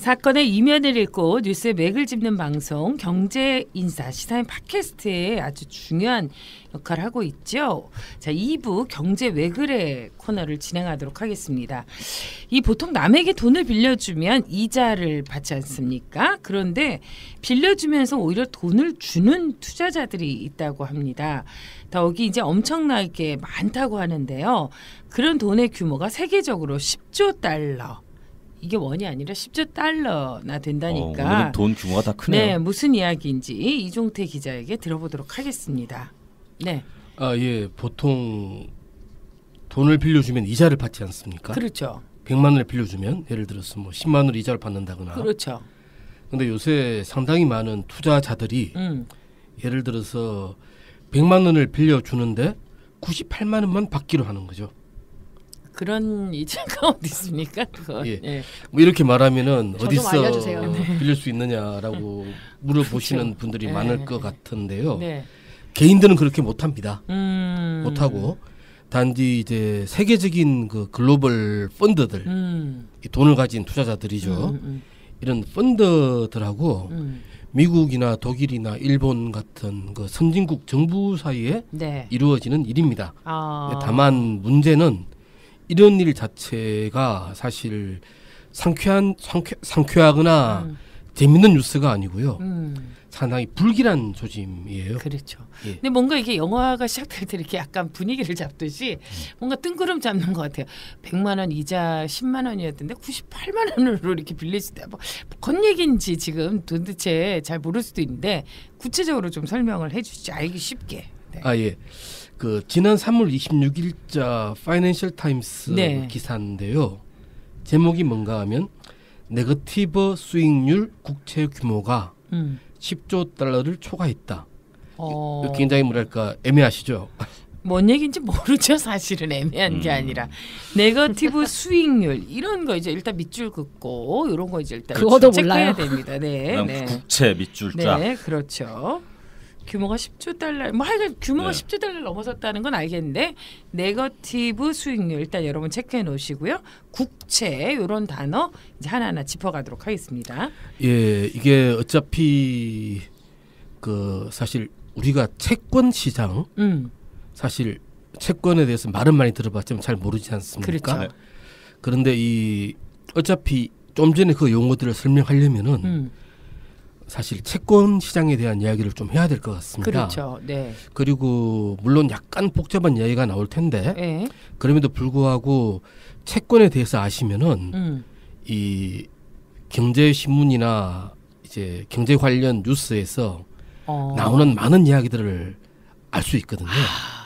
사건의 이면을 읽고 뉴스의 맥을 짚는 방송 경제인사 시사인 팟캐스트에 아주 중요한 역할을 하고 있죠. 자, 2부 경제 왜 그래 코너를 진행하도록 하겠습니다. 이 보통 남에게 돈을 빌려주면 이자를 받지 않습니까? 그런데 빌려주면서 오히려 돈을 주는 투자자들이 있다고 합니다. 더욱이 이제 엄청나게 많다고 하는데요. 그런 돈의 규모가 세계적으로 10조 달러. 이게 원이 아니라 10조 달러나 된다니까. 오늘은 돈 규모가 다 크네요. 네, 무슨 이야기인지 이종태 기자에게 들어보도록 하겠습니다. 네. 예, 보통 돈을 빌려주면 이자를 받지 않습니까? 그렇죠. 100만 원을 빌려주면 예를 들어서 뭐 10만 원 이자를 받는다거나. 그렇죠. 근데 요새 상당히 많은 투자자들이 예를 들어서 100만 원을 빌려주는데 98만 원만 받기로 하는 거죠. 그런 이자가 어디 있습니까? 그거. 예. 예. 뭐 이렇게 말하면 어디서 알려주세요. 빌릴 수 있느냐라고 물어보시는 그렇죠. 분들이 네. 많을 것 같은데요. 네. 개인들은 그렇게 못합니다. 못하고 단지 이제 세계적인 그 글로벌 펀드들, 이 돈을 가진 투자자들이죠. 이런 펀드들하고 미국이나 독일이나 일본 같은 그 선진국 정부 사이에 네. 이루어지는 일입니다. 아. 다만 문제는 이런 일 자체가 사실 상쾌하거나 재밌는 뉴스가 아니고요. 상당히 불길한 조짐이에요. 그렇죠. 예. 근데 뭔가 이게 영화가 시작될 때 이렇게 약간 분위기를 잡듯이 뭔가 뜬구름 잡는 것 같아요. 100만 원 이자 10만 원이었던데 98만 원으로 이렇게 빌릴 수 있다. 뭐 그런 얘기인지 지금 도대체 잘 모를 수도 있는데 구체적으로 좀 설명을 해주시죠. 알기 쉽게. 네. 예. 그 지난 3월 26일자 파이낸셜 타임스 네. 기사인데요. 제목이 뭔가 하면 네거티브 수익률 국채 규모가 10조 달러를 초과했다. 굉장히 뭐랄까 애매하시죠? 뭔 얘기인지 모르죠. 사실은 애매한 게 아니라 네거티브 수익률 이런 거 이제 일단 밑줄 긋고 이런 거 이제 일단 그거도 체크해야 몰라요. 됩니다. 네, 네. 국채 밑줄자. 네, 그렇죠. 규모가 10조 달러, 뭐 하여간 규모가 네. 10조 달러를 넘어섰다는 건 알겠는데 네거티브 수익률 일단 여러분 체크해 놓으시고요. 국채 이런 단어 이제 하나하나 짚어가도록 하겠습니다. 예, 이게 어차피 그 사실 우리가 채권 시장 사실 채권에 대해서 말은 많이 들어봤지만 잘 모르지 않습니까? 그렇죠. 그런데 이 어차피 좀 전에 그 용어들을 설명하려면은 사실 채권 시장에 대한 이야기를 좀 해야 될 것 같습니다. 그렇죠. 네. 그리고 물론 약간 복잡한 이야기가 나올 텐데 네. 그럼에도 불구하고 채권에 대해서 아시면은 이 경제 신문이나 이제 경제 관련 뉴스에서 나오는 많은 이야기들을 알 수 있거든요.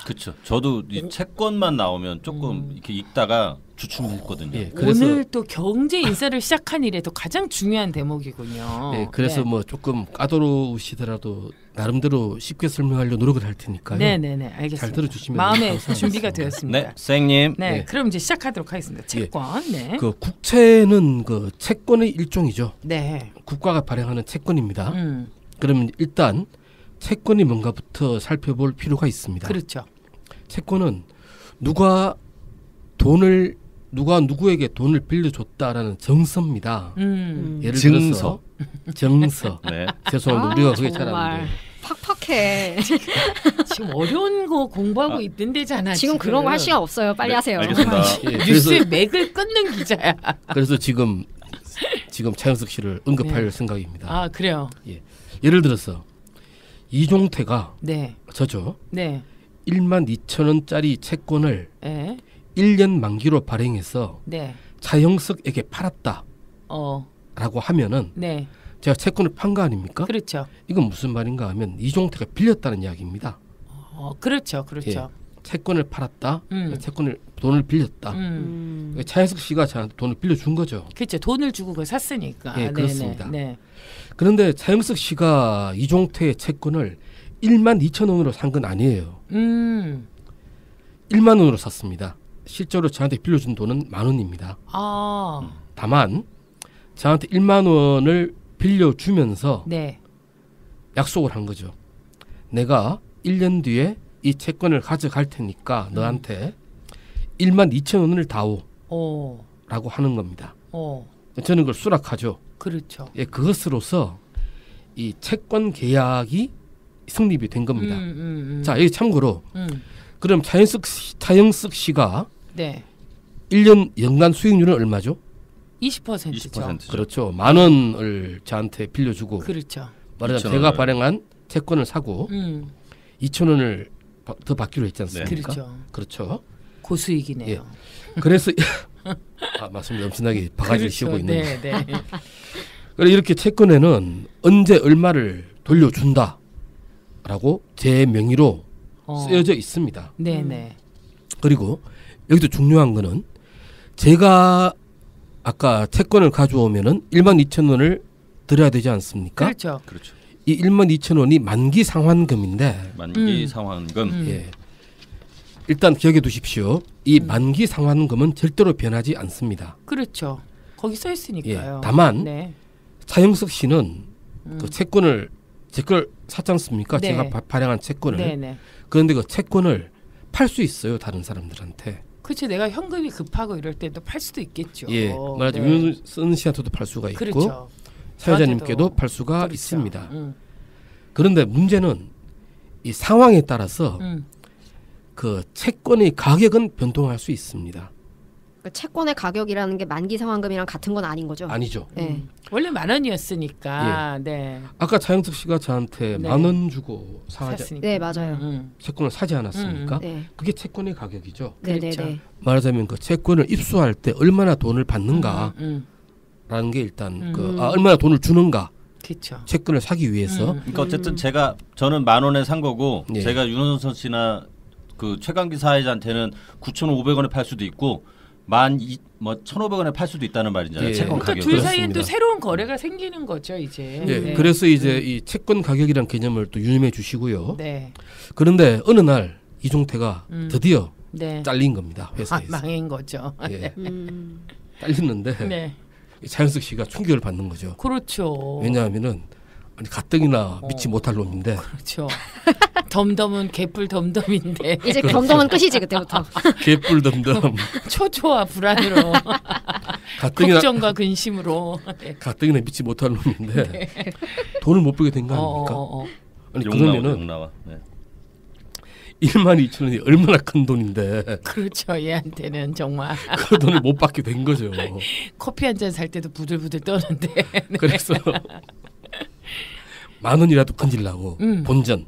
그렇죠. 저도 이 채권만 나오면 조금 이렇게 읽다가 주춤했거든요. 예, 그래서 오늘 또 경제 인사를 시작한 일에도 가장 중요한 대목이군요. 예, 그래서 네. 뭐 조금 까다로우시더라도 나름대로 쉽게 설명하려 노력을 할 테니까요. 네네네, 알겠습니다. 잘 들어주시면 마음의 감사하겠습니다. 준비가 되었습니다. 네, 선생님. 네, 예. 그럼 이제 시작하도록 하겠습니다. 채권. 네. 그 국채는 그 채권의 일종이죠. 네. 국가가 발행하는 채권입니다. 그러면 일단 채권이 뭔가부터 살펴볼 필요가 있습니다. 그렇죠. 채권은 누가 누구에게 돈을 빌려줬다라는 정서입니다. 예를 증서. 들어서 정서. 네. 죄송합니다. 우리가 그게 잘 정말 안 돼요. 팍팍해. 지금 어려운 거 공부하고 있던 데잖아. 지금 그런 거 할 시간 없어요. 빨리 네, 하세요. 알겠습니다. 예, 뉴스의 맥을 끊는 기자야. 그래서 지금 차영석 씨를 언급할 네. 생각입니다. 아, 그래요. 예를 들어서 이종태가 네. 저죠. 네. 1만 2천 원짜리 채권을 네. 1년 만기로 발행해서 네. 차영석에게 팔았다라고 하면은 네. 제가 채권을 판 거 아닙니까? 그렇죠. 이건 무슨 말인가 하면 이종태가 빌렸다는 이야기입니다. 그렇죠. 그렇죠. 채권을 팔았다. 돈을 빌렸다. 차영석 씨가 저한테 돈을 빌려준 거죠. 그렇죠. 돈을 주고 그걸 샀으니까. 예, 그렇습니다. 네. 그런데 차영석 씨가 이종태의 채권을 1만 2천 원으로 산 건 아니에요. 1만 원으로 샀습니다. 실제로 저한테 빌려준 돈은 10,000원입니다. 아. 다만 저한테 1만 원을 빌려주면서 네. 약속을 한 거죠. 내가 1년 뒤에 이 채권을 가져갈 테니까 너한테 1만 2천 원을 다오 라고 하는 겁니다. 저는 그걸 수락하죠. 그렇죠. 예, 그것으로서 이 채권 계약이 성립이 된 겁니다. 자, 여기 참고로 그럼 차영석 씨가 네. 1년 연간 수익률은 얼마죠? 20%죠. 20%죠. 그렇죠. 10,000원을 저한테 빌려주고 그렇죠. 말하자면 제가 발행한 채권을 사고 2,000원을 더 받기로 했지 않습니까? 그렇죠. 그렇죠. 고수익이네요. 예. 그래서 맞습니다. 엄청나게 바가지를 씌우고 있는 거예요. 네, 네. 그래 이렇게 채권에는 언제 얼마를 돌려준다라고 제 명의로 쓰여져 있습니다. 네, 네. 그리고 여기도 중요한 거는 제가 아까 채권을 가져오면은 12,000원을 드려야 되지 않습니까? 그렇죠. 그렇죠. 이 12,000원이 만기 상환금인데 만기 상환금. 예. 일단 기억해 두십시오. 이 만기 상환금은 절대로 변하지 않습니다. 그렇죠. 거기 써 있으니까요. 예. 다만 네. 차영석 씨는 그 채권을 제 걸 샀지 않습니까? 네. 제가 발행한 채권을. 네, 네. 그런데 그 채권을 팔 수 있어요. 다른 사람들한테. 그렇죠. 내가 현금이 급하고 이럴 때도 팔 수도 있겠죠. 예. 말하자면 네. 윤선 씨한테도 팔 수가 있고 그렇죠. 사회자님께도 저한테도. 팔 수가 그렇죠. 있습니다. 그런데 문제는 이 상황에 따라서 그 채권의 가격은 변동할 수 있습니다. 그러니까 채권의 가격이라는 게 만기 상환금이랑 같은 건 아닌 거죠? 아니죠. 네. 원래 10,000원이었으니까. 네. 아까 차영석 씨가 저한테 네. 10,000원 주고 샀으니까. 네, 맞아요. 채권을 사지 않았습니까? 네. 그게 채권의 가격이죠. 네, 네, 그렇죠. 네. 말하자면 그 채권을 입수할 때 얼마나 돈을 받는가라는 게 일단 얼마나 돈을 주는가 그렇죠. 채권을 사기 위해서 그러니까 어쨌든 저는 10,000원에 산 거고 예. 제가 윤원선 씨나 그 최강기 사회자한테는 9,500원에 팔 수도 있고 1,500원에 팔 수도 있다는 말이잖아요. 예. 채권 그러니까 가격. 둘 사이엔 그렇습니다. 또 새로운 거래가 생기는 거죠, 이제. 예, 네. 그래서 이제 이 채권 가격이란 개념을 또 유념해 주시고요. 네. 그런데 어느 날 이종태가 드디어 네. 잘린 겁니다. 회사에서. 망한 거죠. 예. 잘리는데 네. 차영석 씨가 충격을 받는 거죠. 그렇죠. 왜냐하면은 아니 가뜩이나 믿지 못할 놈인데 그렇죠. 덤덤은 개뿔 덤덤인데 이제 겸동은 끝이지 그때부터. 개뿔덤덤 초조와 불안으로 가뜩이나 걱정과 근심으로 네. 가뜩이나 믿지 못할 놈인데 돈을 못 벌게 된 거 아닙니까? 아니 욕 그러면은 나와. 네. 12,000원이 얼마나 큰 돈인데 그렇죠. 얘한테는 정말 그 돈을 못 받게 된 거죠. 커피 한 잔 살 때도 부들부들 떠는데 네. 그래서 10,000원이라도 건질라고 본전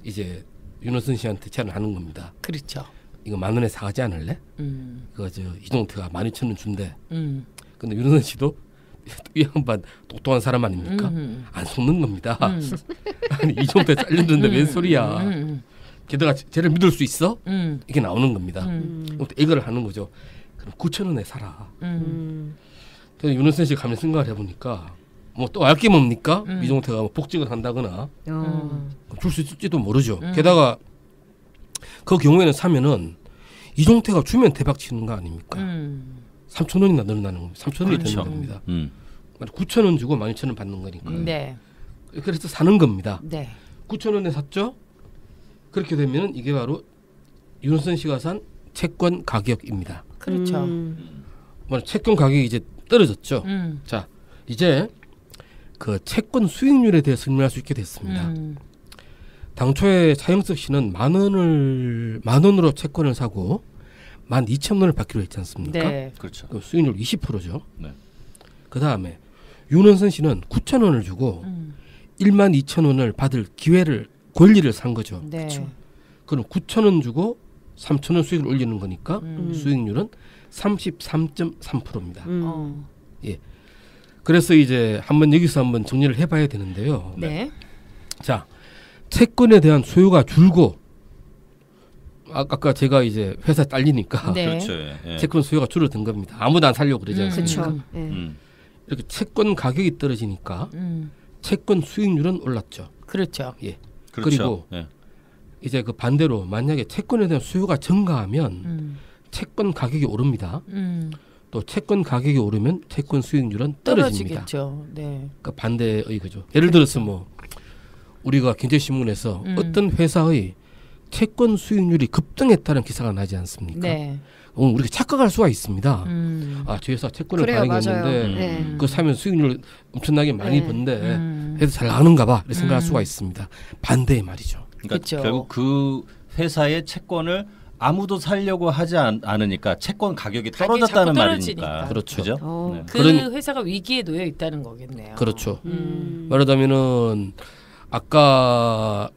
이제 윤호선 씨한테 제안을 하는 겁니다. 그렇죠. 이거 10,000원에 사가지 않을래? 그거 저 이종태가 12,000원 준대. 근데 윤호선 씨도 이 양반 똑똑한 사람 아닙니까? 안 속는 겁니다. 아니 이종태 잘렸는데 웬 소리야? 게다가 쟤를 믿을 수 있어? 이게 나오는 겁니다. 그럼 이거를 하는 거죠. 그럼 9,000원에 사라. 그래서 윤호선 씨가 가면 생각을 해보니까 뭐 또 알 게 뭡니까? 이종태가 뭐 복직을 한다거나 줄 수 있을지도 모르죠. 게다가 그 경우에는 사면은 이종태가 주면 대박 치는 거 아닙니까? 3,000원이나 늘어나는 겁니다. 3,000원이 그렇죠. 되는 겁니다. 9,000원 주고 12,000원 받는 거니까. 네. 그래서 사는 겁니다. 네. 9,000원에 샀죠. 그렇게 되면 이게 바로 윤선 씨가 산 채권 가격입니다. 그렇죠. 채권 가격이 이제 떨어졌죠. 자, 이제 그 채권 수익률에 대해 설명할 수 있게 됐습니다. 당초에 차영석 씨는 10,000원으로 채권을 사고 12,000원을 받기로 했지 않습니까? 네. 그렇죠. 그 수익률 20%죠. 네. 그 다음에 윤원선 씨는 9,000원을 주고 12,000원을 받을 권리를 산 거죠. 네. 그럼 9,000원 주고 3,000원 수익을 올리는 거니까 수익률은 33.3%입니다. 예. 그래서 이제 여기서 한번 정리를 해봐야 되는데요. 네. 자, 채권에 대한 수요가 줄고 아까 제가 이제 회사 딸리니까 네. 그렇죠. 예. 채권 수요가 줄어든 겁니다. 아무도 안 살려고 그러지 않습니까? 그렇죠. 네. 이렇게 채권 가격이 떨어지니까 채권 수익률은 올랐죠. 그렇죠. 예. 그렇죠. 그리고 이제 그 반대로 만약에 채권에 대한 수요가 증가하면 채권 가격이 오릅니다. 또 채권 가격이 오르면 채권 수익률은 떨어집니다. 떨어지겠죠. 네. 그러니까 반대의 거죠. 예를 들어서 뭐 우리가 경제신문에서 어떤 회사의 채권 수익률이 급등했다는 기사가 나지 않습니까? 네. 우리가 착각할 수가 있습니다. 아, 저 회사 채권을 그래요, 발행했는데 네. 그거 사면 수익률 엄청나게 많이 네. 번데 해서 잘 나가는가 봐 이렇게 생각할 수가 있습니다. 반대의 말이죠. 그러니까 그쵸. 결국 그 회사의 채권을 아무도 살려고 하지 않으니까 채권 가격이 가격이 떨어졌다는 자꾸 말이니까. 떨어지니까. 그렇죠. 그죠? 어. 네. 그 그런- 회사가 위기에 놓여 있다는 거겠네요. 그렇죠. 음. 말하자면은 아까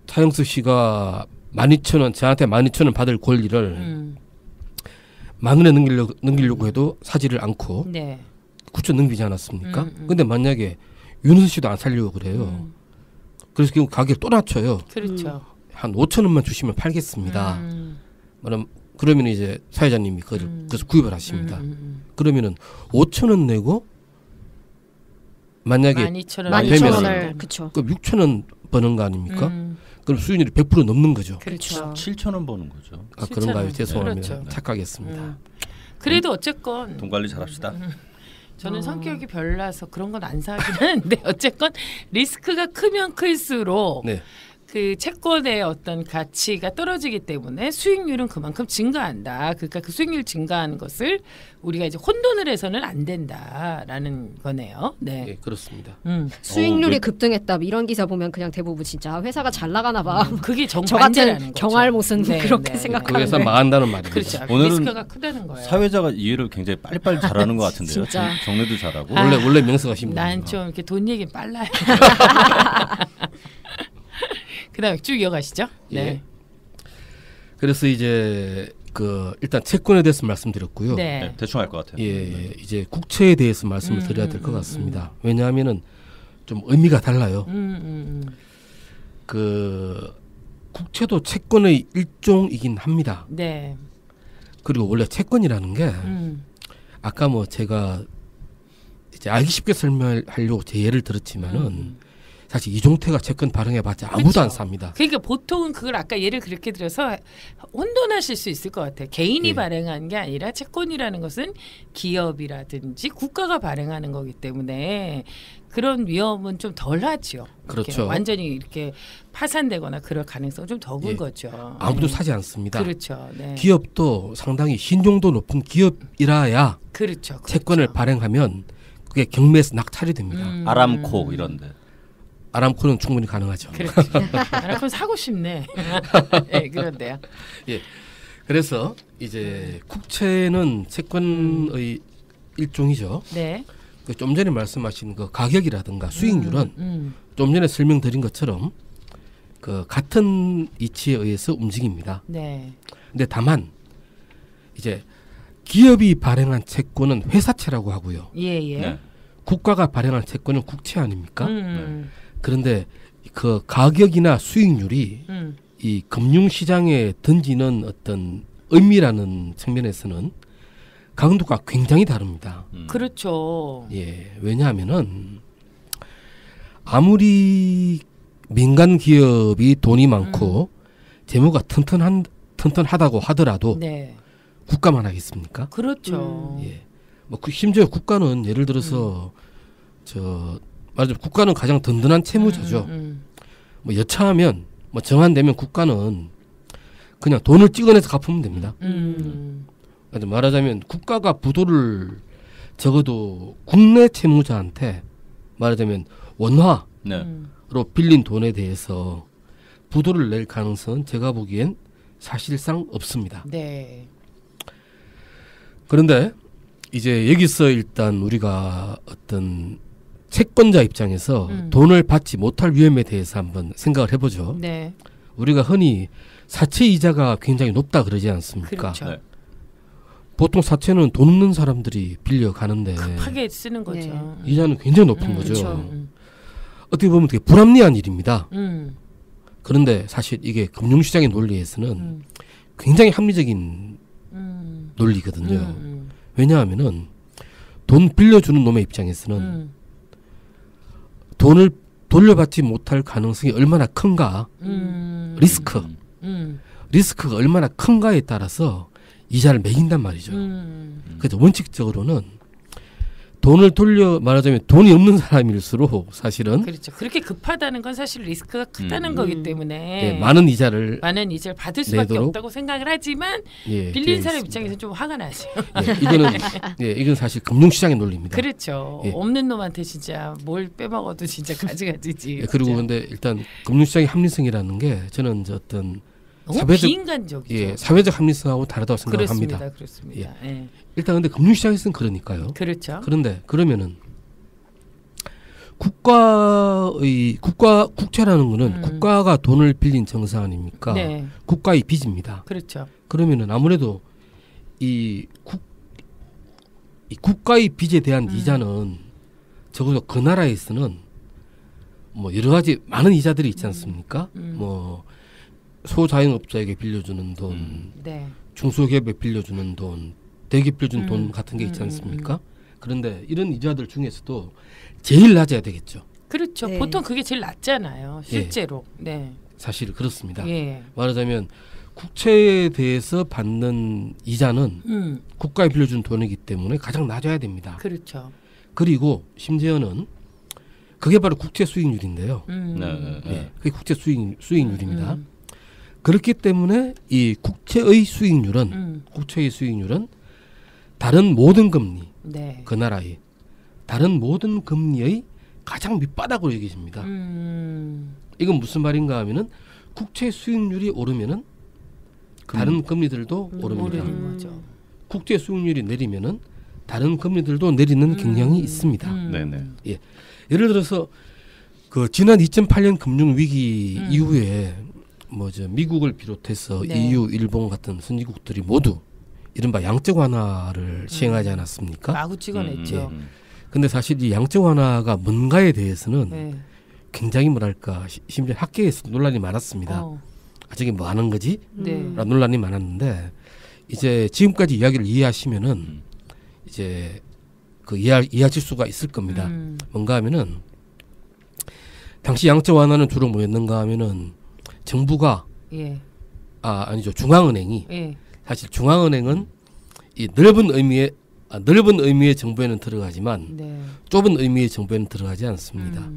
차영수 씨가 12,000원 저한테 12,000원 받을 권리를 음. 10,000원에 넘기려고 해도 사지를 않고 네. 9천 넘기지 않았습니까? 음. 근데 만약에 윤은수 씨도 안 살려고 그래요. 그래서 지금 가격 또 낮춰요. 그렇죠. 한 5,000원만 주시면 팔겠습니다. 말하면 그러면 이제 사회자님이 그래서 구입을 하십니다. 그러면은 5,000원 내고 만약에 12,000원. 12,000원을 그쵸. 그 6,000원 버는 거 아닙니까? 그럼 수익률이 100% 넘는 거죠. 그렇죠. 7,000원 버는 거죠. 아, 그런가요? 7,000원. 죄송합니다. 그렇죠. 착각했습니다. 그래도 어쨌건 돈 관리 잘합시다. 저는 성격이 별나서 그런 건 안 사긴 하는데 어쨌건 리스크가 크면 클수록 네. 그 채권의 어떤 가치가 떨어지기 때문에 수익률은 그만큼 증가한다. 그러니까 그 수익률 증가하는 것을 우리가 이제 혼돈을 해서는 안 된다라는 거네요. 네. 예, 그렇습니다. 수익률이 그- 급등했다 이런 기사 보면 그냥 대부분 진짜 회사가 잘 나가나 봐. 그게 저 정반대라는 같은 거죠. 경알못은 네, 그렇게 네, 그 생각하는데. 회사 망한다는 말입니다. 그렇죠. 오늘은 리스크가 크다는 거예요. 사회자가 이해를 굉장히 빨리빨리 잘하는 것 같은데요. 진짜. 정리도 잘하고. 원래 명석하신 분이에요. 난 좀 이렇게 돈 얘기 빨라요. 그다음에 쭉 이어가시죠. 네. 예. 그래서 이제 그 일단 채권에 대해서 말씀드렸고요. 네. 네, 대충 알 것 같아요. 예, 이제 국채에 대해서 말씀을 드려야 될 것 같습니다. 왜냐하면은 좀 의미가 달라요. 그 국채도 채권의 일종이긴 합니다. 네. 그리고 원래 채권이라는 게 아까 뭐 제가 이제 알기 쉽게 설명하려고 제 예를 들었지만은 사실 이종태가 채권 발행해봤자 아무도 그쵸. 안 삽니다. 그러니까 보통은 그걸 아까 예를 그렇게 들어서 혼돈하실 수 있을 것 같아요. 개인이 예. 발행한 게 아니라 채권이라는 것은 기업이라든지 국가가 발행하는 거기 때문에 그런 위험은 좀 덜하죠. 이렇게 그렇죠. 완전히 이렇게 파산되거나 그럴 가능성은 좀 적은 예. 거죠. 아무도 사지 않습니다. 그렇죠. 네. 기업도 상당히 신용도 높은 기업이라야 그렇죠. 그렇죠. 채권을 발행하면 그게 경매에서 낙찰이 됩니다. 아람코 이런데. 아람코는 충분히 가능하죠. 그렇죠. 그럼 사고 싶네. 네, 그런데요. 예. 그래서 이제 국채는 채권의 일종이죠. 네. 그 좀 전에 말씀하신 그 가격이라든가 수익률은 좀 전에 설명드린 것처럼 그 같은 이치에 의해서 움직입니다. 네. 근데 다만 이제 기업이 발행한 채권은 회사채라고 하고요. 예, 예. 네. 국가가 발행한 채권은 국채 아닙니까? 음. 그런데 그 가격이나 수익률이 이 금융시장에 던지는 어떤 의미라는 측면에서는 강도가 굉장히 다릅니다. 그렇죠. 예, 왜냐하면은 아무리 민간 기업이 돈이 많고 재무가 튼튼하다고 하더라도 네. 국가만 하겠습니까? 그렇죠. 예, 뭐 심지어 국가는 예를 들어서 말하자면 국가는 가장 든든한 채무자죠. 뭐 여차하면 뭐 정한되면 국가는 그냥 돈을 찍어내서 ghap으면 됩니다. 말하자면 국가가 부도를 적어도 국내 채무자한테 말하자면 원화로 네. 빌린 돈에 대해서 부도를 낼 가능성은 제가 보기엔 사실상 없습니다. 네. 그런데 이제 여기서 일단 우리가 어떤 채권자 입장에서 돈을 받지 못할 위험에 대해서 한번 생각을 해보죠. 네. 우리가 흔히 사채 이자가 굉장히 높다 그러지 않습니까? 그렇죠. 네. 보통 사채는 돈 없는 사람들이 빌려가는데 급하게 쓰는 거죠. 네. 이자는 굉장히 높은 거죠. 그렇죠. 어떻게 보면 되게 불합리한 일입니다. 음. 그런데 사실 이게 금융시장의 논리에서는 굉장히 합리적인 논리거든요. 왜냐하면은 돈 빌려주는 놈의 입장에서는 돈을 돌려받지 못할 가능성이 얼마나 큰가 리스크가 얼마나 큰가에 따라서 이자를 매긴단 말이죠. 그래서 원칙적으로는 돈을 돌려 말하자면 돈이 없는 사람일수록 사실은 그렇죠. 그렇게 급하다는 건 사실 리스크가 크다는 거기 때문에 예, 많은 이자를 받을 수밖에 내도록, 없다고 생각을 하지만 예, 빌린 사람 입장에서 좀 화가 나죠. 이건 사실 금융시장의 논리입니다. 그렇죠. 예. 없는 놈한테 진짜 뭘 빼먹어도 진짜 가지가지지. 예, 그리고 근데 일단 금융시장의 합리성이라는 게 저는 이제 어떤 너무 비인간적이죠. 예, 사회적 합리성하고 다르다고 생각합니다. 그렇습니다. 예. 일단 근데 금융시장에서는 그러니까요. 그렇죠. 그런데 그러면은 국채라는 거는 국가가 돈을 빌린 정상 아닙니까? 네. 국가의 빚입니다. 그렇죠. 그러면은 아무래도 이 국가의 빚에 대한 이자는 적어도 그 나라에서는 뭐 여러 가지 많은 이자들이 있지 않습니까? 뭐 소자영업자에게 빌려주는 돈, 네. 중소기업에 빌려주는 돈, 대기업 빌려주는 돈 같은 게 있지 않습니까? 그런데 이런 이자들 중에서도 제일 낮아야 되겠죠. 그렇죠. 네. 보통 그게 제일 낮잖아요. 실제로. 네. 사실 그렇습니다. 예. 말하자면 국채에 대해서 받는 이자는 국가에 빌려준 돈이기 때문에 가장 낮아야 됩니다. 그렇죠. 그리고 심지어는 그게 바로 국채 수익률인데요. 그게 국채 수익률입니다. 그렇기 때문에 이 국채의 수익률은 다른 모든 금리, 네. 그 나라의 다른 모든 금리의 가장 밑바닥으로 여겨집니다. 이건 무슨 말인가 하면은 국채 수익률이 오르면은 다른 금리들도 오릅니다. 오르는 거죠. 국채 수익률이 내리면은 다른 금리들도 내리는 경향이 있습니다. 네네. 예. 예를 들어서 그 지난 2008년 금융 위기 이후에 뭐저 미국을 비롯해서 네. EU, 일본 같은 선진국들이 모두 이른바 양적 완화를 시행하지 않았습니까? 마구 찍어냈죠. 근데 사실 이 양적 완화가 뭔가에 대해서는 네. 굉장히 뭐랄까 심지어 학계에서 논란이 많았습니다. 저게 뭐 하는 거지? 네. 라는 논란이 많았는데 이제 지금까지 이야기를 이해하시면은 이제 그 이해하실 수가 있을 겁니다. 뭔가 하면은 당시 양적 완화는 주로 뭐였는가 하면은 정부가 예. 아니죠 중앙은행이 예. 사실 중앙은행은 이 넓은 의미의 정부에는 들어가지만 네. 좁은 의미의 정부에는 들어가지 않습니다.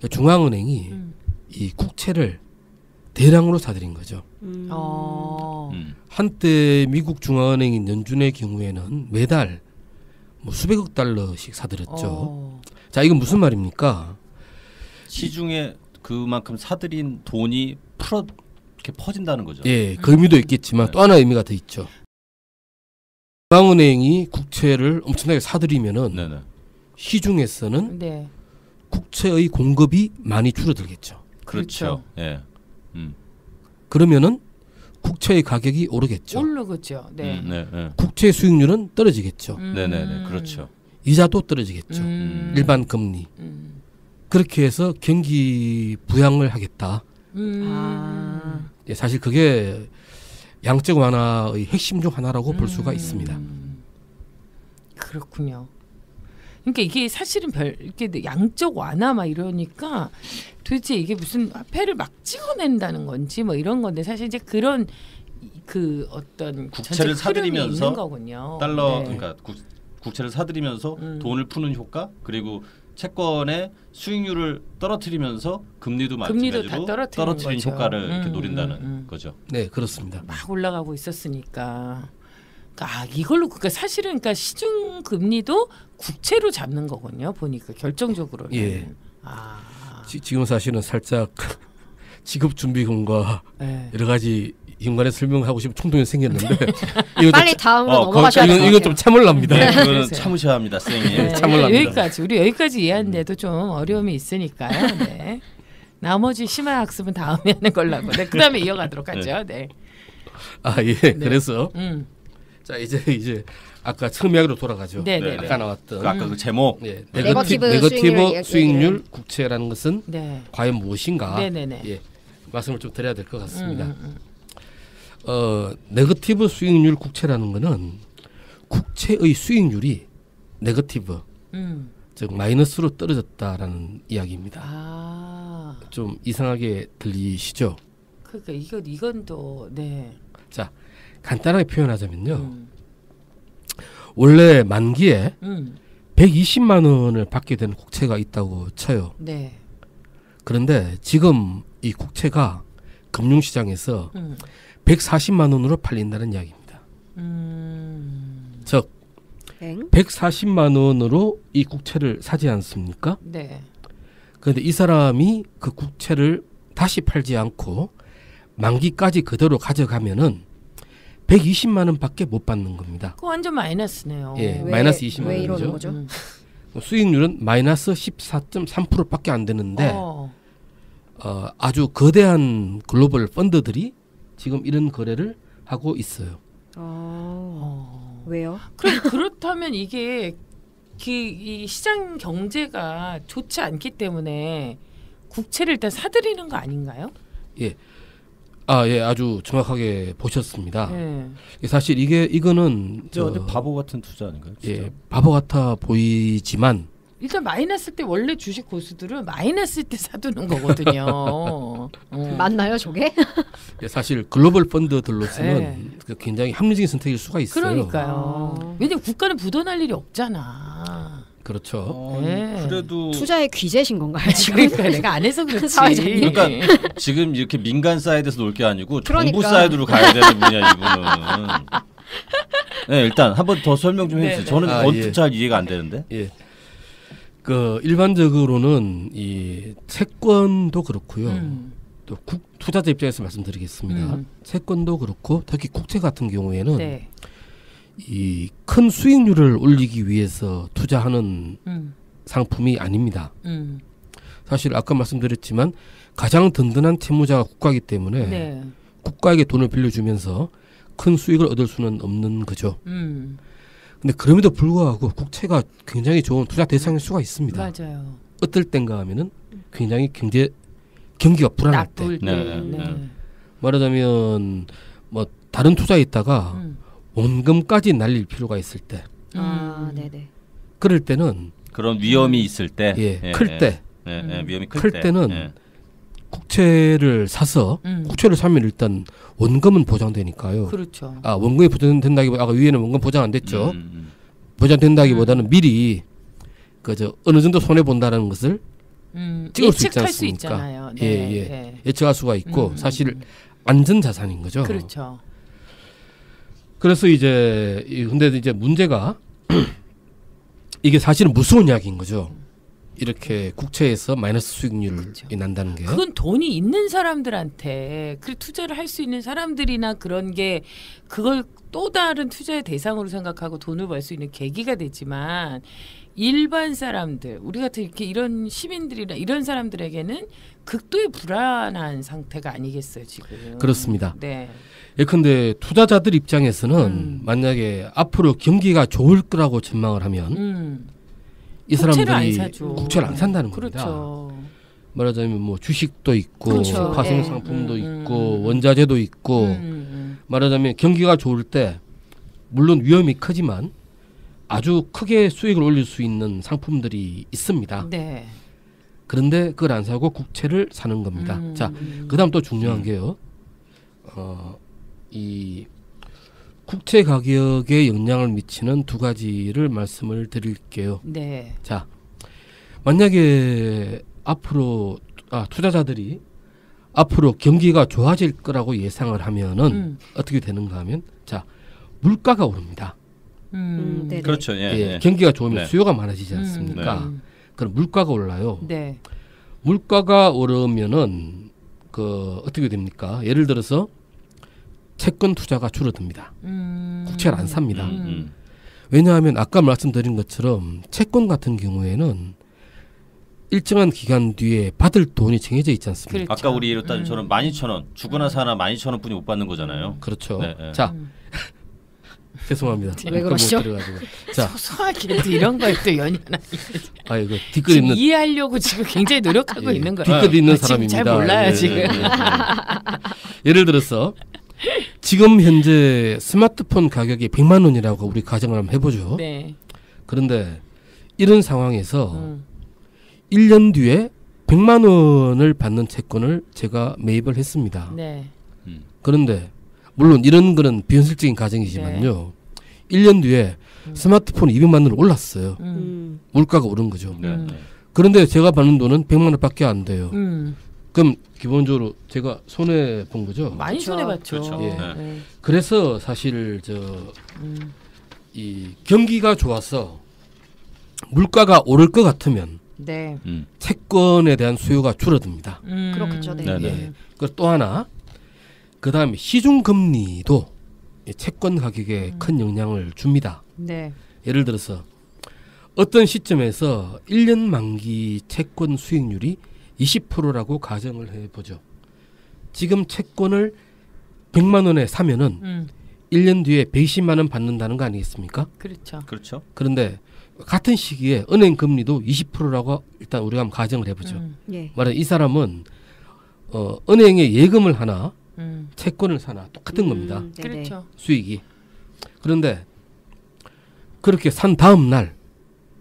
중앙은행이 이 국채를 대량으로 사들인 거죠. 한때 미국 중앙은행인 연준의 경우에는 매달 뭐 수백억 달러씩 사들였죠. 자, 이건 무슨 말입니까? 시중에 그만큼 사들인 돈이 이렇게 퍼진다는 거죠. 예, 그 의미도 있겠지만 또 하나 의미가 더 있죠. 중앙은행이 국채를 엄청나게 사들이면은 네네. 시중에서는 네. 국채의 공급이 많이 줄어들겠죠. 그렇죠. 예. 그러면은 국채의 가격이 오르겠죠. 오르겠죠. 네. 네. 국채 수익률은 떨어지겠죠. 네네네. 그렇죠. 이자도 떨어지겠죠. 일반 금리. 그렇게 해서 경기 부양을 하겠다. 예, 사실 그게 양적 완화의 핵심 중 하나라고 볼 수가 있습니다. 그렇군요. 그러니까 이게 사실은 이렇게 양적 완화 막 이러니까 도대체 이게 무슨 화폐를 막 찍어낸다는 건지 뭐 이런 건데 사실 이제 그런 그 어떤 국채를 사들이면서 있는 거군요. 달러 네. 그러니까 국채를 사들이면서 돈을 푸는 효과 그리고 채권의 수익률을 떨어뜨리면로 금리도 마찬가지로 다 떨어뜨린 거죠. 효과를 이렇게 노린다는 거죠. 네, 그렇습니다. 막 올라가고 있었으니까. 이걸로 그러니까 사실은 그러니까 시중 금리도 국채로 잡는 거군요. 보니까 결정적으로는. 예. 아. 지금 사실은 살짝 지급 준비금과 네. 여러 가지 인간에 설명하고 싶은衝동이 생겼는데 이거 빨리 다음으로 넘어가셔야 될 것 같아요. 이거 좀 참을랍니다. 네, 이거는 그러세요. 참으셔야 합니다, 선생님. 네, 참을랍니다. 우리 여기까지 이해하는데도 좀 어려움이 있으니까요. 네. 나머지 심화 학습은 다음에 하는 걸로 하고, 네, 그다음에 이어가도록 하죠. 네. 예. 그래서 자 이제 아까 처음 이야기로 돌아가죠. 네. 아까 나왔던 아까 그 제목. 예, 네거티브 네거티브 수익률 수익률 국채라는 것은 네. 과연 무엇인가? 네네네. 예, 말씀을 좀 드려야 될 것 같습니다. 네거티브 수익률 국채라는 것은 국채의 수익률이 네거티브, 즉 마이너스로 떨어졌다라는 이야기입니다. 아, 좀 이상하게 들리시죠? 그러니까 이건 또 네. 자, 간단하게 표현하자면요. 원래 만기에 120만 원을 받게 되는 국채가 있다고 쳐요. 네. 그런데 지금 이 국채가 금융시장에서 140만 원으로 팔린다는 이야기입니다. 즉 140만 원으로 이 국채를 사지 않습니까? 네. 그런데 이 사람이 그 국채를 다시 팔지 않고 만기까지 그대로 가져가면은 120만 원밖에 못 받는 겁니다. 그거 완전 마이너스네요. 예, 마이너스 20만 왜 이러는 원이죠. 거죠? 수익률은 마이너스 14.3%밖에 안 되는데 아주 거대한 글로벌 펀드들이 지금 이런 거래를 하고 있어요. 왜요? 그렇다면 이게 이 시장 경제가 좋지 않기 때문에 국채를 일단 사들이는 거 아닌가요? 예. 예, 아주 정확하게 보셨습니다. 네. 사실 이거는 완전 바보 같은 투자 아닌가요? 진짜? 예, 바보 같아 보이지만 일단 마이너스 때 원래 주식 고수들은 마이너스 때 사두는 거거든요. 맞나요, 저게? 예, 사실 글로벌 펀드들로서는 네. 굉장히 합리적인 선택일 수가 있어요. 그러니까요. 왜냐면 국가는 부도날 일이 없잖아. 그렇죠. 네. 그래도 투자의 귀재신 건가요, 지금? 그러니까 내가 안 해서 그렇지. 사회자님. 그러니까 지금 이렇게 민간 사이드에서 놀 게 아니고 그러니까. 정부 사이드로 가야 되는 분이야 이분은. 네, 일단 한 번 더 설명 좀 해주세요. 네, 저는 언뜻 예. 잘 이해가 안 되는데. 예. 일반적으로는 이 채권도 그렇고요. 또 투자자 입장에서 말씀드리겠습니다. 채권도 그렇고 특히 국채 같은 경우에는 네. 이 큰 수익률을 올리기 위해서 투자하는 상품이 아닙니다. 사실 아까 말씀드렸지만 가장 든든한 채무자가 국가이기 때문에 네. 국가에게 돈을 빌려주면서 큰 수익을 얻을 수는 없는 거죠. 근데 그럼에도 불구하고 국채가 굉장히 좋은 투자 대상일 수가 있습니다. 맞아요. 어떨 땐가 하면은 굉장히 경기가 불안할 때. 나쁠 때. 네, 네. 말하자면 뭐 다른 투자에 있다가 원금까지 날릴 필요가 있을 때. 네네. 그럴 때는 그런 위험이 있을 때, 클 때, 위험이 클 클 때는 예. 국채를 사서 국채를 사면 일단 원금은 보장되니까요. 그렇죠. 원금이 보장된다기보다 아까 위에는 원금 보장 안 됐죠. 보장된다기보다는 미리 어느 정도 손해 본다는 것을 찍을 수 있지 예측할 수 않습니까? 있잖아요. 네, 네. 예측할 수가 있고 사실 안전 자산인 거죠. 그렇죠. 그래서 근데 이제 문제가 이게 사실은 무서운 이야기인 거죠. 이렇게 국채에서 마이너스 수익률이 그렇죠. 난다는 게요. 그건 돈이 있는 사람들한테 투자를 할 수 있는 사람들이나 그런 게 그걸 또 다른 투자의 대상으로 생각하고 돈을 벌 수 있는 계기가 되지만 일반 사람들 우리 같은 이렇게 이런 시민들이나 이런 사람들에게는 극도의 불안한 상태가 아니겠어요 지금. 그렇습니다. 네. 예컨대 투자자들 입장에서는 만약에 앞으로 경기가 좋을 거라고 전망을 하면 이 사람들이 국채를 안 산다는 겁니다. 그렇죠. 말하자면 뭐 주식도 있고 그렇죠. 파생 상품도 있고 원자재도 있고 말하자면 경기가 좋을 때 물론 위험이 크지만 아주 크게 수익을 올릴 수 있는 상품들이 있습니다. 네. 그런데 그걸 안 사고 국채를 사는 겁니다. 자, 그다음 또 중요한 게요. 이 국채 가격에 영향을 미치는 두 가지를 말씀을 드릴게요. 네. 자, 만약에 앞으로 투자자들이 앞으로 경기가 좋아질 거라고 예상을 하면은 어떻게 되는가 하면 자, 물가가 오릅니다. 네네. 그렇죠. 예. 경기가 좋으면 네. 수요가 많아지지 않습니까? 그럼 물가가 올라요. 네. 물가가 오르면은 어떻게 됩니까? 예를 들어서 채권 투자가 줄어듭니다. 국채를 안 삽니다. 왜냐하면 아까 말씀드린 것처럼 채권 같은 경우에는 일정한 기간 뒤에 받을 돈이 정해져 있지 않습니까? 그렇죠. 아까 우리 예로 따지면 12,000원 죽거나 사나 12,000원 뿐이 못 받는 거잖아요. 그렇죠. 네, 네. 자, 죄송합니다. 왜 그러시죠? 자, 소소하게 이런 거에 또 연연하니 이거 뒷글 지금 있는 이해하려고 지금 굉장히 노력하고 있는 거예요. 뒷글 있는 지금 사람입니다. 잘 몰라요 예, 지금. 예, 예. 예를 들어서 지금 현재 스마트폰 가격이 100만 원이라고 우리 가정을 한번 해보죠. 네. 그런데 이런 상황에서 1년 뒤에 100만 원을 받는 채권을 제가 매입을 했습니다. 네. 그런데 물론 이런 거는 비현실적인 가정이지만요. 1년 뒤에 스마트폰 200만 원으로 올랐어요. 물가가 오른 거죠. 네. 그런데 제가 받는 돈은 100만 원밖에 안 돼요. 그럼 기본적으로 제가 손해 본 거죠. 많이 그렇죠. 손해봤죠. 그렇죠. 예. 네. 그래서 사실 이 경기가 좋아서 물가가 오를 것 같으면 네. 채권에 대한 수요가 줄어듭니다. 그렇겠죠. 네. 네네. 예. 그리고 또 하나 그다음에 시중 금리도 채권 가격에 큰 영향을 줍니다. 네. 예를 들어서 어떤 시점에서 1년 만기 채권 수익률이 20%라고 가정을 해보죠. 지금 채권을 100만 원에 사면은 1년 뒤에 120만 원 받는다는 거 아니겠습니까? 그렇죠. 그렇죠. 그런데 같은 시기에 은행 금리도 20%라고 일단 우리가 한번 가정을 해보죠. 예. 말하자면 이 사람은 은행에 예금을 하나 채권을 사나 똑같은 겁니다. 네네. 그렇죠. 수익이. 그런데 그렇게 산 다음 날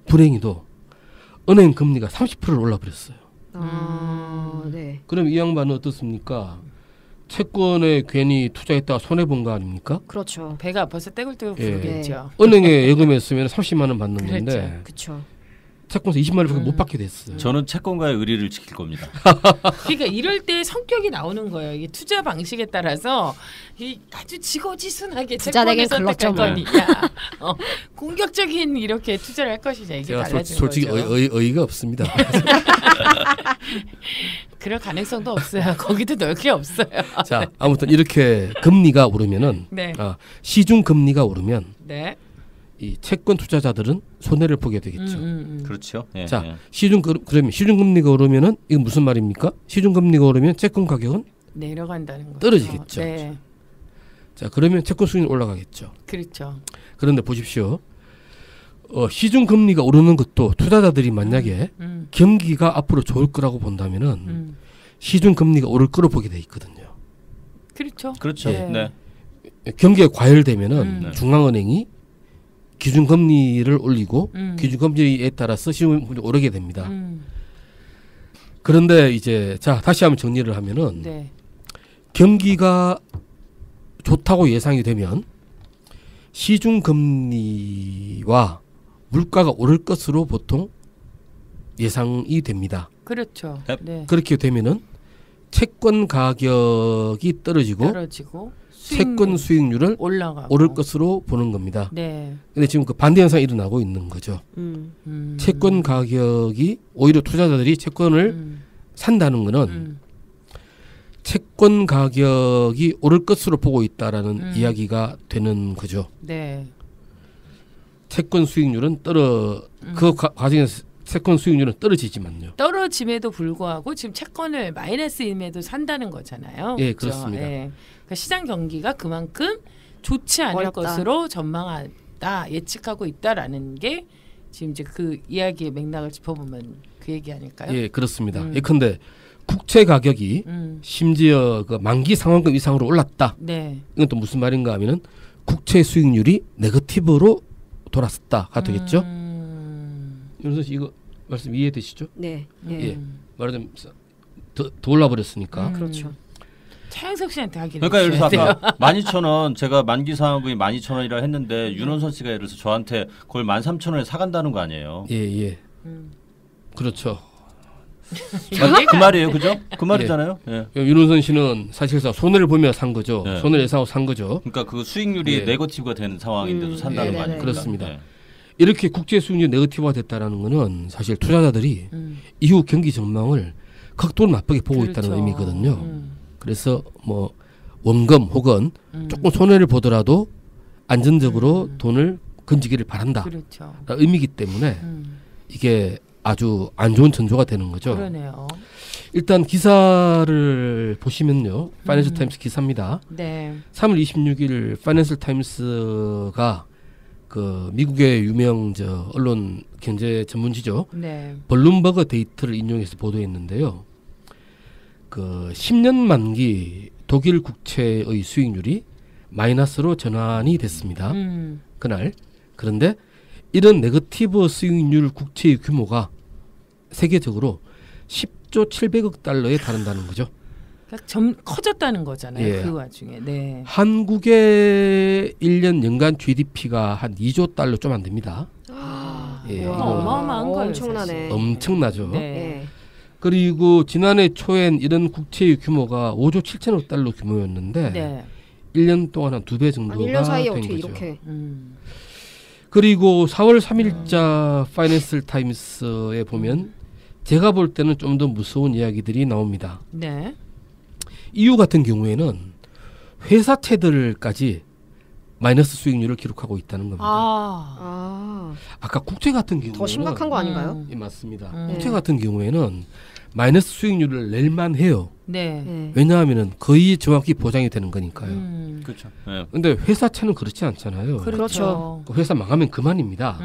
불행히도 은행 금리가 30%를 올라버렸어요. 네. 그럼 이 양반은 어떻습니까? 채권에 괜히 투자했다가 손해본 거 아닙니까? 그렇죠. 배가 아파서 떼굴떼굴 예. 부르겠죠. 은행에 예금했으면 30만 원 받는 그렇죠. 건데 그렇죠. 채권에서 20만 원밖에 못 받게 됐어요. 저는 채권가의 의리를 지킬 겁니다. 그러니까 이럴 때 성격이 나오는 거예요. 이게 투자 방식에 따라서 이 아주 지고지순하게 부자에겐 채권을 선택할 글렀죠, 거니까 공격적인 이렇게 투자를 할 것이냐 이게 제가 달라지는 솔직히 거죠. 어이가 없습니다. 그럴 가능성도 없어요. 거기도 넣을 게 없어요. 자, 아무튼 이렇게 금리가 오르면은 네. 시중 금리가 오르면 네. 이 채권 투자자들은 손해를 보게 되겠죠. 그렇죠. 예, 자, 예. 그러면 시중 금리가 오르면은 이건 무슨 말입니까? 시중 금리가 오르면 채권 가격은 내려간다는 거죠. 떨어지겠죠. 네. 자, 그러면 채권 수익률 올라가겠죠. 그렇죠. 그런데 보십시오. 시중 금리가 오르는 것도 투자자들이 만약에 경기가 앞으로 좋을 거라고 본다면은 시중 금리가 오를 거로 보게 돼 있거든요. 그렇죠. 그렇죠. 네. 네. 경기가 과열되면은 네. 중앙은행이 기준 금리를 올리고 음. 기준 금리에 따라서 시중 금리 오르게 됩니다. 그런데 이제 자 다시 한번 정리를 하면은 네. 경기가 좋다고 예상이 되면 시중 금리와 물가가 오를 것으로 보통 예상이 됩니다. 그렇죠. 네. 네. 그렇게 되면은 채권 가격이 떨어지고 떨어지고 채권 수익률을 올라가고 오를 것으로 보는 겁니다. 네. 근데 지금 그 반대 현상이 일어나고 있는 거죠. 채권 가격이 오히려 투자자들이 채권을 산다는 거는 채권 가격이 오를 것으로 보고 있다라는 이야기가 되는 거죠. 네. 채권 수익률은 그 과정에서 채권 수익률은 떨어지지만요. 떨어짐에도 불구하고 지금 채권을 마이너스임에도 산다는 거잖아요. 예, 그렇죠? 그렇습니다. 예. 그러니까 시장 경기가 그만큼 좋지 않을 어렵다. 것으로 전망한다, 예측하고 있다라는 게 지금 이제 그 이야기의 맥락을 짚어보면 그 얘기 아닐까요? 예, 그렇습니다. 예컨대 국채 가격이 심지어 그 만기 상환금 이상으로 올랐다. 네. 이건 또 무슨 말인가 하면은 국채 수익률이 네거티브로 돌아섰다가 되겠죠. 윤선 씨 이거 말씀 이해되시죠? 네. 예. 말하자면 더 올라버렸으니까. 그렇죠. 차영석 씨한테 하기는 그러니까 예를 들어서 돼요. 아까 12,000원 제가 만기 상환금이 12,000원이라 했는데 윤원선 씨가 예를 들어서 저한테 그걸 13,000원에 사간다는 거 아니에요. 예, 예. 그렇죠. 그 말이에요, 그죠? 그 말이잖아요. 예. 윤원선 씨는 사실상 손해를 보며 산 거죠. 네. 손해를 예상하고 산 거죠. 그러니까 그 수익률이 예. 네거티브가 되는 상황인데도 산다는 거 네네네. 아닙니까? 그렇습니다. 네. 이렇게 국제 수익률 네거티브가 됐다라는 거는 사실 투자자들이 이후 경기 전망을 극도로 나쁘게 보고 그렇죠. 있다는 의미거든요. 그래서 뭐 원금 혹은 조금 손해를 보더라도 안전적으로 돈을 건지기를 바란다. 그렇죠. 의미이기 때문에 이게 아주 안 좋은 전조가 되는 거죠. 그러네요. 일단 기사를 보시면요. 파이낸셜 타임스 기사입니다. 네. 3월 26일 파이낸셜 타임스가 그 미국의 유명 언론 경제 전문지죠. 네. 블룸버그 데이터를 인용해서 보도했는데요. 그 10년 만기 독일 국채의 수익률이 마이너스로 전환이 됐습니다. 그날. 그런데 이런 네거티브 수익률 국채의 규모가 세계적으로 10조 700억 달러에 달한다는 거죠. 그러니까 점 커졌다는 거잖아요. 예. 그 와중에. 네. 한국의 1년 연간 GDP가 한 2조 달러 좀 안 됩니다. 예, 와, 이거 어마어마한 거예요. 엄청나네. 사실. 엄청나죠. 네. 예. 그리고 지난해 초엔 이런 국채의 규모가 5조 7천억 달러 규모였는데 네. 1년 동안 한 2배 정도가 아니 1년 사이에 된 어떻게 거죠. 이렇게 그리고 4월 3일자 파이낸셜 타임스에 보면 제가 볼 때는 좀 더 무서운 이야기들이 나옵니다. 네. EU 같은 경우에는 회사채들까지 마이너스 수익률을 기록하고 있다는 겁니다. 아까 국채 같은 경우는 더 심각한 거 아닌가요? 예, 맞습니다. 음. 국채 같은 경우에는 마이너스 수익률을 낼만 해요. 네. 네. 왜냐하면은 거의 정확히 보장이 되는 거니까요. 그렇죠. 네. 근데 회사채는 그렇지 않잖아요. 그렇죠. 그 회사 망하면 그만입니다.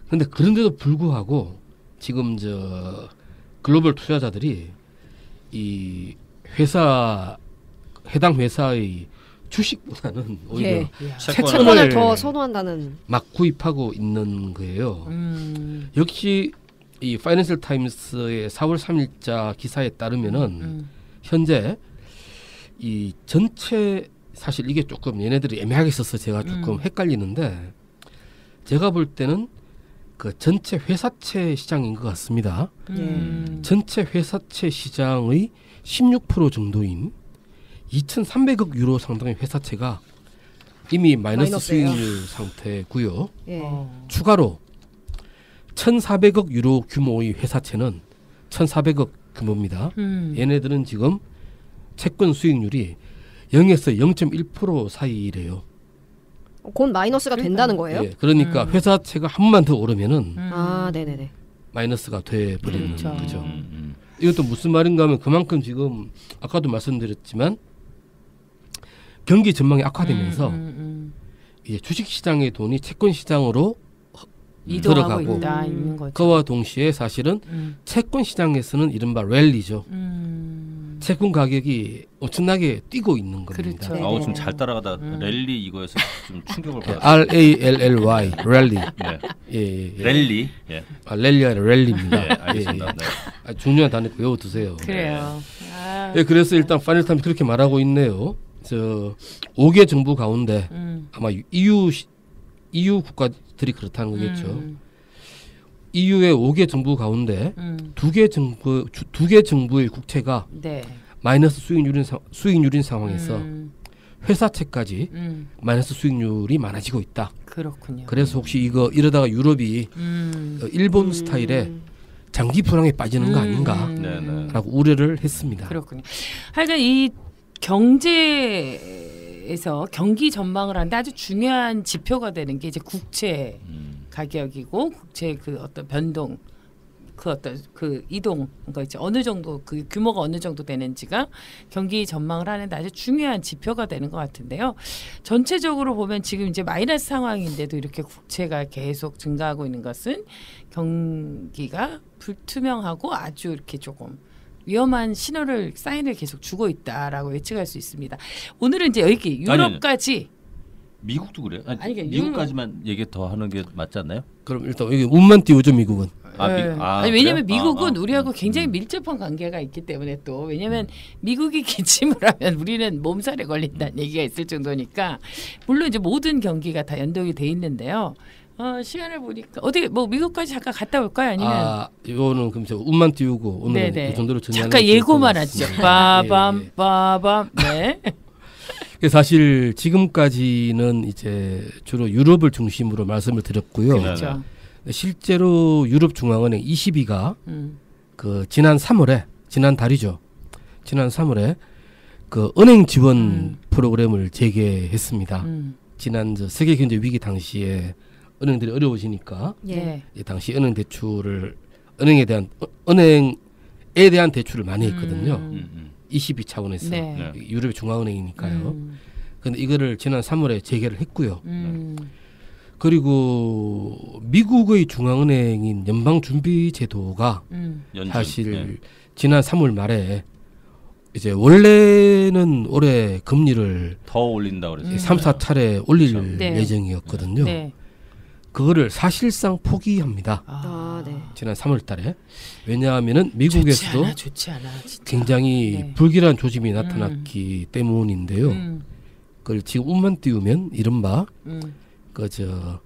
근데 그런데도 불구하고 지금 저 글로벌 투자자들이 이 회사 해당 회사의 주식보다는 오히려 예. 채권을 채권을 더 선호한다는. 막 구입하고 있는 거예요. 역시 이 파이낸셜 타임스의 4월 3일자 기사에 따르면은 현재 이 전체 사실 이게 조금 얘네들이 애매하게 써서 제가 조금 헷갈리는데 제가 볼 때는 그 전체 회사채 시장인 것 같습니다. 전체 회사채 시장의 16% 정도인 2,300억 유로 상당의 회사채가 이미 마이너스 마이너스예요. 수익률 상태고요. 예. 추가로 1,400억 유로 규모의 회사채는 1,400억 규모입니다. 얘네들은 지금 채권 수익률이 0에서 0.1% 사이래요. 곧 마이너스가 된다는 거예요? 예, 그러니까 회사채가 한 번만 더 오르면은 아, 네네네. 마이너스가 돼 버리는 그렇죠. 거죠. 이것도 무슨 말인가 하면 그만큼 지금 아까도 말씀드렸지만 경기 전망이 악화되면서 이제 주식 시장의 돈이 채권 시장으로 이동하고 들어가고 있다 있는 거죠. 그와 동시에 사실은 채권 시장에서는 이른바 랠리죠. 채권 가격이 엄청나게 뛰고 있는 겁니다. 그렇죠. 아우 좀 잘 따라가다 랠리 이거에서 좀 충격을 받았어요. RALLY 랠리. 네. 예. 랠리. 예. 아, 랠리가 아니라 랠리입니다. 네, 알겠습니다. 네. 아, 중요한 단어 외워두세요. 그래요. 아, 예, 그래서 일단 파이낸셜 타임스 그렇게 말하고 있네요. 저 5개 정부 가운데 아마 EU 국가들이 그렇다는 거겠죠. EU의 5개 정부 가운데 두 개 정부의 국채가 네. 마이너스 수익률인 상황에서 회사채까지 마이너스 수익률이 많아지고 있다. 그렇군요. 그래서 혹시 이러다가 유럽이 일본 스타일의 장기 불황에 빠지는 거 아닌가라고 우려를 했습니다. 그렇군요. 하여간 이 경제에서 경기 전망을 하는데 아주 중요한 지표가 되는 게 이제 국채 가격이고 국채 그 어떤 변동 그 어떤 그 이동 그러니까 이제 어느 정도 그 규모가 어느 정도 되는지가 경기 전망을 하는데 아주 중요한 지표가 되는 것 같은데요. 전체적으로 보면 지금 이제 마이너스 상황인데도 이렇게 국채가 계속 증가하고 있는 것은 경기가 불투명하고 아주 이렇게 조금 위험한 사인을 계속 주고 있다라고 예측할 수 있습니다. 오늘은 이제 여기 유럽까지 미국도 그래요? 아니, 그러니까 미국까지만 얘기 더 하는 게 맞지 않나요? 그럼 일단 여기 운만 띄우죠 미국은. 아니, 왜냐하면 그래요? 미국은 우리하고 굉장히 밀접한 관계가 있기 때문에 또 왜냐하면 미국이 기침을 하면 우리는 몸살에 걸린다는 얘기가 있을 정도니까 물론 이제 모든 경기가 다 연동이 돼 있는데요. 시간을 보니까 어디 뭐 미국까지 잠깐 갔다 올까요? 아니면 이거는 그럼 저 운만 띄우고 오늘 그 정도로 정리하는 잠깐 게 좋을 예고만 것 하죠. 같습니다. 빠밤 빠밤 네. 사실 지금까지는 이제 주로 유럽을 중심으로 말씀을 드렸고요. 그렇죠. 실제로 유럽 중앙은행 ECB가 그 지난 달이죠. 지난 3월에 그 은행 지원 프로그램을 재개했습니다. 지난 저 세계 경제 위기 당시에 은행들이 어려워지니까 예. 당시 은행에 대한 대출을 많이 했거든요. ECB 차원에서 네. 유럽의 중앙은행이니까요. 근데 이거를 지난 3월에 재개를 했고요. 그리고 미국의 중앙은행인 연방준비제도가 사실 지난 3월 말에 이제 원래는 올해 금리를 더 올린다 그랬어요. 3, 4차례 올릴 네. 예정이었거든요. 네. 그거를 사실상 포기합니다. 네. 지난 3월달에. 왜냐하면은 미국에서도 좋지 않아, 진짜. 굉장히 네. 불길한 조짐이 나타났기 때문인데요. 그걸 지금 운만 띄우면 이른바 그저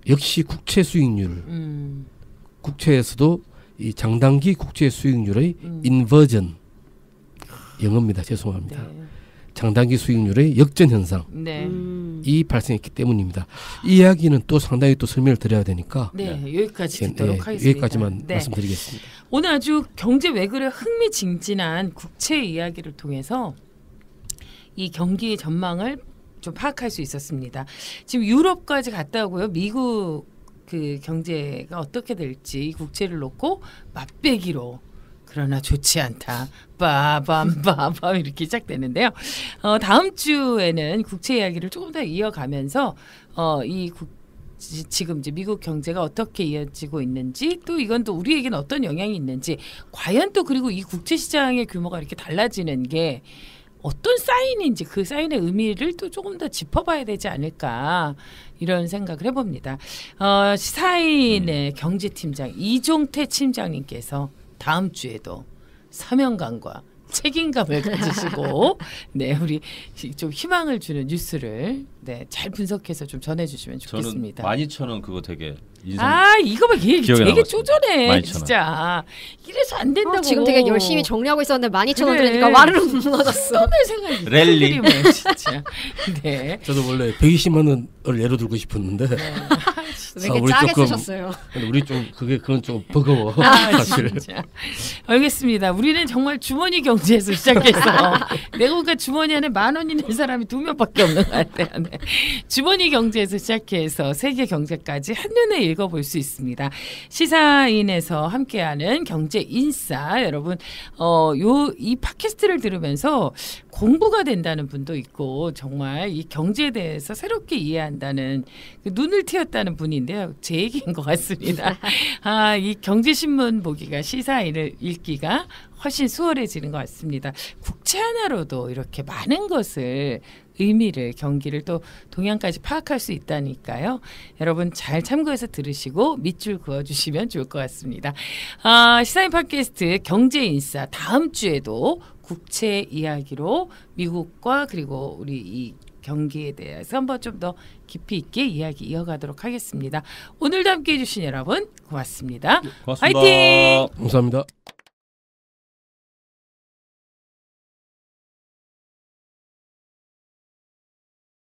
역시 국채 수익률, 국채에서도 이 장단기 국채 수익률의 인버전, 영어입니다. 죄송합니다. 네. 장단기 수익률의 역전 현상. 네. 이 발생했기 때문입니다. 이 이야기는 또 상당히 또 설명을 드려야 되니까 네, 여기까지 듣도록 하겠습니다. 여기까지만 네. 말씀드리겠습니다. 오늘 아주 경제 외교의 흥미진진한 국채 이야기를 통해서 이 경기의 전망을 좀 파악할 수 있었습니다. 지금 유럽까지 갔다 오고요. 미국 그 경제가 어떻게 될지 이 국채를 놓고 맛배기로 그러나 좋지 않다. 빠밤 이렇게 시작되는데요. 다음 주에는 국채 이야기를 조금 더 이어가면서 지금 이제 미국 경제가 어떻게 이어지고 있는지 또 이건 또 우리에게는 어떤 영향이 있는지 과연 또 그리고 이 국채 시장의 규모가 이렇게 달라지는 게 어떤 사인인지 그 사인의 의미를 또 조금 더 짚어봐야 되지 않을까 이런 생각을 해봅니다. 시사인의 경제팀장 이종태 팀장님께서 다음 주에도 사명감과 책임감을 가지시고 네 우리 좀 희망을 주는 뉴스를 네 잘 분석해서 좀 전해주시면 좋겠습니다. 저는 12,000원 그거 되게 인상. 이거 봐 얘기 기억에 되게 남았습니다. 쪼잔해 12,000원. 진짜 이래서 안 된다고. 지금 되게 열심히 정리하고 있었는데 12,000원 그래. 들으니까 와르르 무너졌어. 떠날 생각이 랠리. 뭐 진짜. 네. 저도 원래 120만 원을 예로 들고 싶었는데 되게 우리 짜게 조금- 쓰셨어요. 근데 우리 좀 그건 좀 버거워. 사실. 진짜. 알겠습니다. 우리는 정말 주머니 경제에서 시작해서 내가 주머니 안에 10,000원 있는 사람이 2명밖에 없는 것 같아요. 네. 주머니 경제에서 시작해서 세계 경제까지 한눈에 읽어볼 수 있습니다. 시사인에서 함께하는 경제 인싸 여러분 이 팟캐스트를 들으면서 공부가 된다는 분도 있고 정말 이 경제에 대해서 새롭게 이해한다는 그 눈을 틔웠다는 분인데요. 제 얘기인 것 같습니다. 이 경제신문 보기가 시사인을 읽기가 훨씬 수월해지는 것 같습니다. 국채 하나로도 이렇게 많은 것을 의미를 경기를 또 동향까지 파악할 수 있다니까요. 여러분 잘 참고해서 들으시고 밑줄 그어주시면 좋을 것 같습니다. 시사인 팟캐스트 경제인싸 다음 주에도 국채 이야기로 미국과 그리고 우리 이 경기에 대해서 한번 좀 더 깊이 있게 이야기 이어가도록 하겠습니다. 오늘도 함께해 주신 여러분 고맙습니다. 고맙습니다. 화이팅! 감사합니다.